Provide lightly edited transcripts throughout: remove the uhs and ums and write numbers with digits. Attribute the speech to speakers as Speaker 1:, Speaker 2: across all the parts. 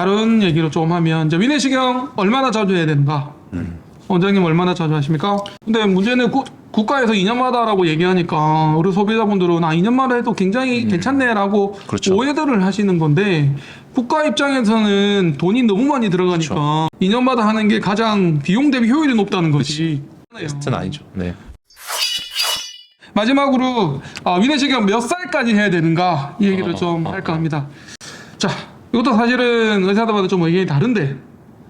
Speaker 1: 다른 얘기로 좀 하면 이제 위내시경 얼마나 자주 해야 되는가? 원장님 얼마나 자주 하십니까? 근데 문제는 국가에서 2년마다라고 얘기하니까 우리 소비자분들은 2년마다 해도 굉장히 괜찮네라고
Speaker 2: 그렇죠.
Speaker 1: 오해들을 하시는 건데 국가 입장에서는 돈이 너무 많이 들어가니까
Speaker 2: 그렇죠.
Speaker 1: 2년마다 하는 게 가장 비용 대비 효율이 높다는 거지.
Speaker 2: 베스트는 아니죠. 네.
Speaker 1: 마지막으로 위내시경 몇 살까지 해야 되는가 이 얘기를 좀 할까 합니다. 자, 이것도 사실은 의사들마다 좀 의견이 다른데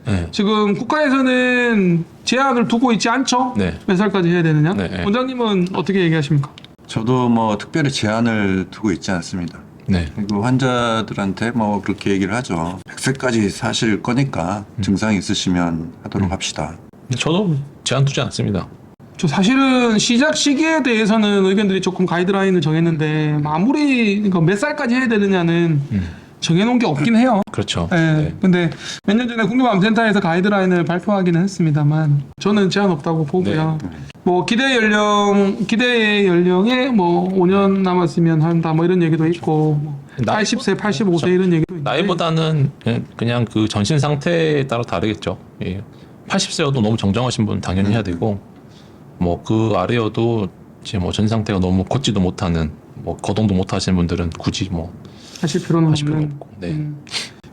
Speaker 2: 네.
Speaker 1: 지금 국가에서는 제한을 두고 있지 않죠?
Speaker 2: 네.
Speaker 1: 몇 살까지 해야 되느냐?
Speaker 2: 네.
Speaker 1: 원장님은 어떻게 얘기하십니까?
Speaker 3: 저도 뭐 특별히 제한을 두고 있지 않습니다.
Speaker 2: 네.
Speaker 3: 그리고 환자들한테 뭐 그렇게 얘기를 하죠. 100세까지 사실 거니까 증상이 있으시면 하도록 합시다.
Speaker 2: 저도 제한 두지 않습니다.
Speaker 1: 저 사실은 시작 시기에 대해서는 의견들이 조금 가이드라인을 정했는데 아무리 그러니까 몇 살까지 해야 되느냐는 정해놓은 게 없긴 해요.
Speaker 2: 그렇죠.
Speaker 1: 네.
Speaker 2: 네.
Speaker 1: 근데 몇 년 전에 국립암센터에서 가이드라인을 발표하기는 했습니다만 저는 제한 없다고 보고요. 뭐 기대 연령에 뭐 5년 남았으면 한다 뭐 이런 얘기도 있고 뭐 80세, 85세 이런 얘기도 있는데
Speaker 2: 나이보다는 그냥 그 전신 상태에 따라 다르겠죠. 예. 80세여도 너무 정정하신 분은 당연히 해야 되고 뭐 그 아래여도 이제 뭐 전신 상태가 너무 걷지도 못하는 뭐 거동도 못하시는 분들은 굳이 뭐
Speaker 1: 하실 필요는
Speaker 2: 하실 필요
Speaker 1: 없는.
Speaker 2: 없고. 네.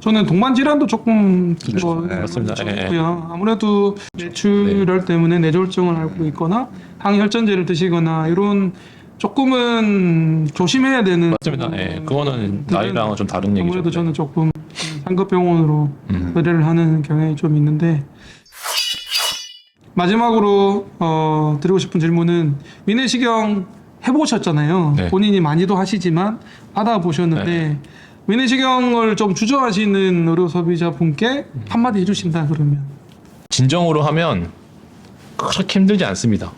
Speaker 1: 저는 동반 질환도 조금 뭐
Speaker 3: 네,
Speaker 2: 맞습니다.
Speaker 1: 좋고요. 아무래도 뇌출혈 때문에 뇌졸중을 앓고 있거나 항혈전제를 드시거나 이런 조금은 조심해야 되는.
Speaker 2: 맞습니다. 예. 그거는 나이랑은 좀 다른 얘기죠.
Speaker 1: 아무래도
Speaker 2: 네.
Speaker 1: 저는 조금 상급병원으로 의뢰를 하는 경향이 좀 있는데 마지막으로 드리고 싶은 질문은 위내시경 해보셨잖아요.
Speaker 2: 네.
Speaker 1: 본인이 많이도 하시지만 받아보셨는데 위내시경을 좀 주저하시는 의료 소비자 분께 한마디 해주신다 그러면
Speaker 2: 진정으로 하면 그렇게 힘들지 않습니다.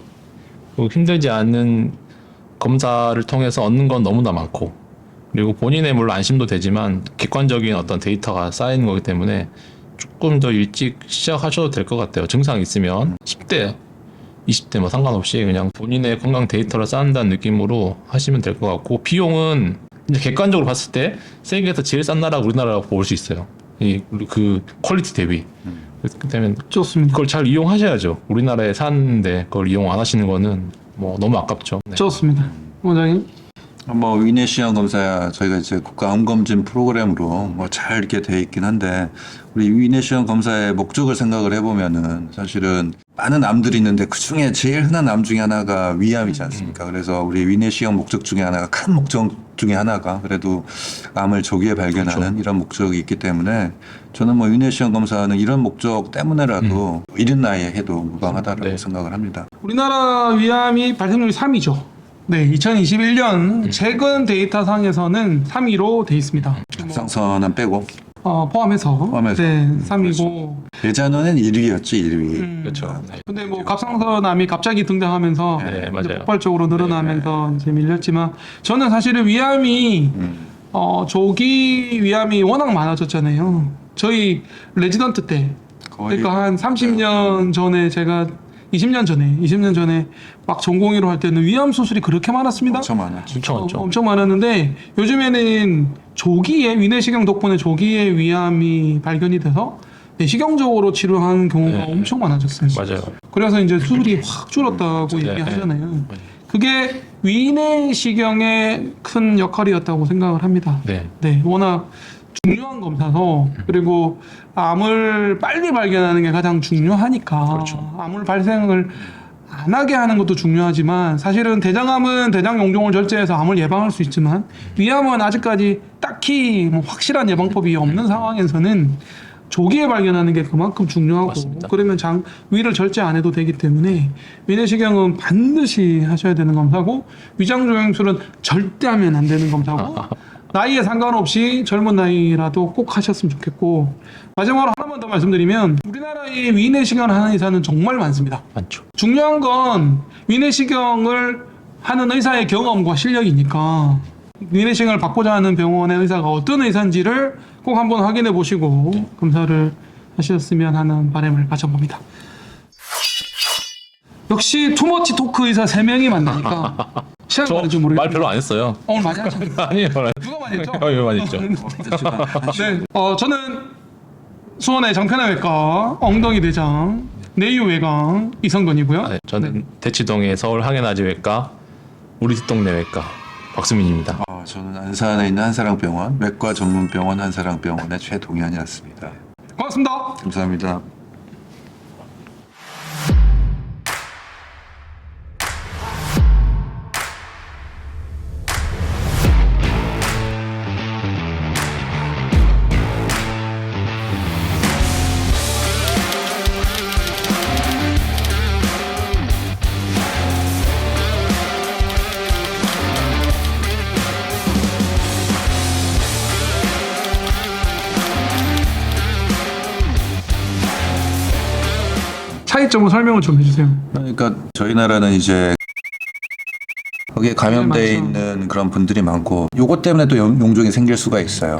Speaker 2: 그리고 힘들지 않는 검사를 통해서 얻는 건 너무나 많고 그리고 본인의 물론 안심도 되지만 객관적인 어떤 데이터가 쌓이는 거기 때문에 조금 더 일찍 시작하셔도 될 것 같아요. 증상이 있으면 10대, 20대 뭐 상관없이 그냥 본인의 건강 데이터를 쌓는다는 느낌으로 하시면 될 것 같고 비용은 이제 객관적으로 봤을 때 세계에서 제일 싼 나라가 우리나라라고 볼 수 있어요. 그 퀄리티 대비. 그렇기 때문에
Speaker 1: 좋습니다.
Speaker 2: 그걸 잘 이용하셔야죠. 우리나라에 사는데 그걸 이용 안 하시는 거는 뭐 너무 아깝죠. 네.
Speaker 1: 좋습니다. 원장님.
Speaker 3: 뭐 위내시경 검사야 저희가 이제 국가암검진 프로그램으로 뭐 잘 이렇게 돼 있긴 한데 우리 위내시경 검사의 목적을 생각을 해보면은 사실은 많은 암들이 있는데 그 중에 제일 흔한 암 중에 하나가 위암이지 않습니까? 그래서 우리 위내시경 목적 중에 하나가 큰 목적 중에 하나가 그래도 암을 조기에 발견하는
Speaker 2: 그렇죠.
Speaker 3: 이런 목적이 있기 때문에 저는 뭐 위내시경 검사는 이런 목적 때문에라도 이른 나이에 해도 무방하다라고
Speaker 2: 네.
Speaker 3: 생각을 합니다.
Speaker 1: 우리나라 위암이 발생률이 3위죠. 네, 2021년 최근 데이터상에서는 3위로 돼 있습니다.
Speaker 3: 갑상선은 빼고
Speaker 1: 포함해서. 네, 3위고.
Speaker 3: 예전에는 1위였죠, 1위.
Speaker 2: 그렇죠. 네.
Speaker 1: 근데 뭐 갑상선암이 갑자기 등장하면서
Speaker 2: 네,
Speaker 1: 이제
Speaker 2: 맞아요.
Speaker 1: 폭발적으로 늘어나면서 이제 밀렸지만 저는 사실은 위암이 조기 위암이 워낙 많아졌잖아요. 저희 레지던트 때
Speaker 3: 거의
Speaker 1: 그러니까 한 30년 전에 제가 20년 전에 막 전공의로 할 때는 위암 수술이 그렇게 많았습니다.
Speaker 3: 엄청 많았죠.
Speaker 2: 엄청 많죠.
Speaker 1: 엄청 많았는데 요즘에는 조기에 위내시경 덕분에 조기에 위암이 발견이 돼서 내시경적으로 치료하는 경우가
Speaker 2: 네.
Speaker 1: 엄청 많아졌어요.
Speaker 2: 맞아요.
Speaker 1: 그래서 이제 수술이 확 줄었다고
Speaker 2: 네.
Speaker 1: 얘기하잖아요. 그게 위내시경의 큰 역할이었다고 생각을 합니다.
Speaker 2: 네.
Speaker 1: 네, 워낙 중요한 검사서 그리고 암을 빨리 발견하는 게 가장 중요하니까
Speaker 2: 그렇죠.
Speaker 1: 암을 발생을 안 하게 하는 것도 중요하지만 사실은 대장암은 대장 용종을 절제해서 암을 예방할 수 있지만 위암은 아직까지 딱히 뭐 확실한 예방법이 없는 상황에서는 조기에 발견하는 게 그만큼 중요하고
Speaker 2: 맞습니다.
Speaker 1: 그러면 위를 절제 안 해도 되기 때문에 위내시경은 반드시 하셔야 되는 검사고 위장조영술은 절대 하면 안 되는 검사고 나이에 상관없이 젊은 나이라도 꼭 하셨으면 좋겠고 마지막으로 하나만 더 말씀드리면 우리나라에 위내시경을 하는 의사는 정말 많습니다.
Speaker 2: 많죠.
Speaker 1: 중요한 건 위내시경을 하는 의사의 경험과 실력이니까 위내시경을 받고자 하는 병원의 의사가 어떤 의사인지를 꼭 한번 확인해 보시고 검사를 하셨으면 하는 바람을 가져봅니다. 역시 투머치 토크 의사 3명이 만나니까 시간 가는 줄 모르겠어요.
Speaker 2: 말 별로 안 했어요.
Speaker 1: 오늘 많이 하죠.
Speaker 2: 아니에요.
Speaker 1: 누가 많이 했죠?
Speaker 2: 많이 했죠.
Speaker 1: 네, 저는 수원의 정편외과 엉덩이 대장 내유외강 이성근이고요.
Speaker 2: 네, 저는 대치동의 서울 항해나지외과 우리 뒷동네외과 박수민입니다.
Speaker 3: 저는 안산에 있는 한사랑병원 외과 전문병원 한사랑병원의 최동현이었습니다.
Speaker 1: 고맙습니다.
Speaker 3: 감사합니다.
Speaker 1: 차이점을 설명을 좀 해주세요.
Speaker 3: 그러니까 저희 나라는 이제 거기에 감염돼
Speaker 1: 네, 맞죠.
Speaker 3: 있는 그런 분들이 많고 요것 때문에 또 용종이 생길 수가 있어요.